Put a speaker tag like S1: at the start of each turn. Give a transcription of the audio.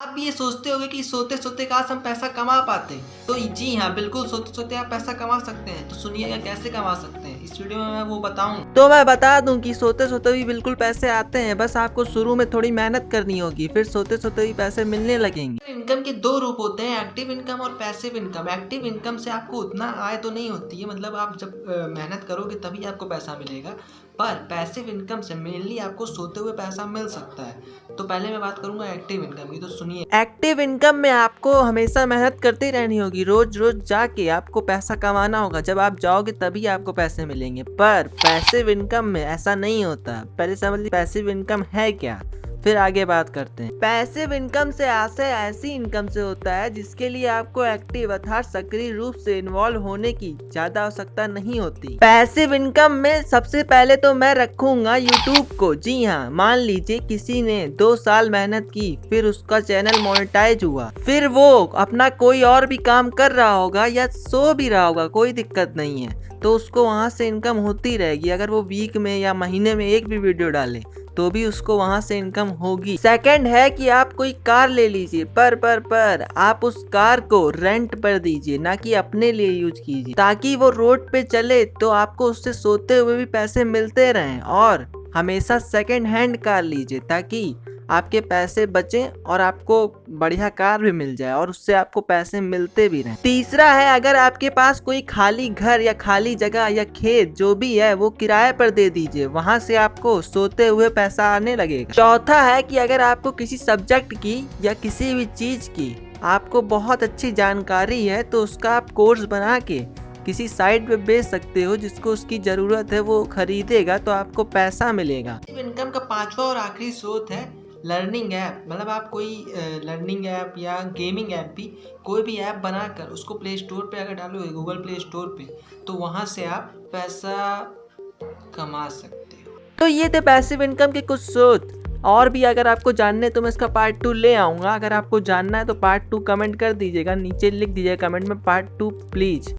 S1: आप ये सोचते होंगे कि सोते-सोते काश हम पैसा कमा पाते। तो जी हाँ, बिल्कुल सोते-सोते आप पैसा कमा सकते हैं। तो सुनिएगा कैसे कमा सकते हैं। इस वीडियो में मैं वो बताऊँ। तो मैं बता दूँ कि सोते-सोते भी बिल्कुल पैसे आते हैं, बस आपको शुरू में थोड़ी मेहनत करनी होगी, फिर सोते-सोते भी पैसे मिलने लगेंगे। इनकम के 2 रूप होते हैं, एक्टिव इनकम और पैसिव इनकम। एक्टिव इनकम से आपको उतना आय तो नहीं होती है, मतलब आप जब मेहनत करोगे तभी आपको पैसा मिलेगा। पर पैसिव इनकम से मेनली आपको सोते हुए पैसा मिल सकता है। तो पहले मैं बात करूँगा एक्टिव इनकम की, तो सुनिए। एक्टिव इनकम में आपको हमेशा मेहनत करती रहनी होगी, रोज-रोज जाके आपको पैसा कमाना होगा, जब आप जाओगे तभी आपको पैसे मिलेंगे। पर पैसिव इनकम में ऐसा नहीं होता। पहले समझ लीजिए पैसिव इनकम है क्या? फिर आगे बात करते हैं। पैसिव इनकम से आशय ऐसी इनकम से होता है जिसके लिए आपको एक्टिव अर्थात सक्रिय रूप से इन्वॉल्व होने की ज्यादा आवश्यकता नहीं होती। पैसिव इनकम में सबसे पहले तो मैं रखूंगा यूट्यूब को। जी हाँ, मान लीजिए किसी ने 2 साल मेहनत की, फिर उसका चैनल मोनेटाइज हुआ, फिर वो अपना कोई और भी काम कर रहा होगा या सो भी रहा होगा, कोई दिक्कत नहीं है, तो उसको वहाँ से इनकम होती रहेगी। अगर वो वीक में या महीने में एक भी वीडियो डाले तो भी उसको वहां से इनकम होगी। सेकंड है कि आप कोई कार ले लीजिए, पर आप उस कार को रेंट पर दीजिए, ना कि अपने लिए यूज कीजिए, ताकि वो रोड पे चले तो आपको उससे सोते हुए भी पैसे मिलते रहें। और हमेशा सेकंड हैंड कार लीजिए ताकि आपके पैसे बचें और आपको बढ़िया कार भी मिल जाए और उससे आपको पैसे मिलते भी रहें। तीसरा है, अगर आपके पास कोई खाली घर या खाली जगह या खेत जो भी है वो किराए पर दे दीजिए, वहां से आपको सोते हुए पैसा आने लगेगा। चौथा है कि अगर आपको किसी सब्जेक्ट की या किसी भी चीज की आपको बहुत अच्छी जानकारी है तो उसका आप कोर्स बना के किसी साइट पे बेच सकते हो, जिसको उसकी जरूरत है वो खरीदेगा तो आपको पैसा मिलेगा। इनकम का 5वां और आखिरी स्रोत है लर्निंग ऐप। मतलब आप कोई लर्निंग ऐप या गेमिंग ऐप भी, कोई भी ऐप बनाकर उसको प्ले स्टोर पे अगर डालोगे, गूगल प्ले स्टोर पे, तो वहाँ से आप पैसा कमा सकते हो। तो ये थे पैसिव इनकम के कुछ स्रोत। और भी अगर आपको जानने तो मैं इसका पार्ट 2 ले आऊँगा। अगर आपको जानना है तो पार्ट 2 कमेंट कर दीजिएगा, नीचे लिख दीजिएगा कमेंट में पार्ट 2 प्लीज।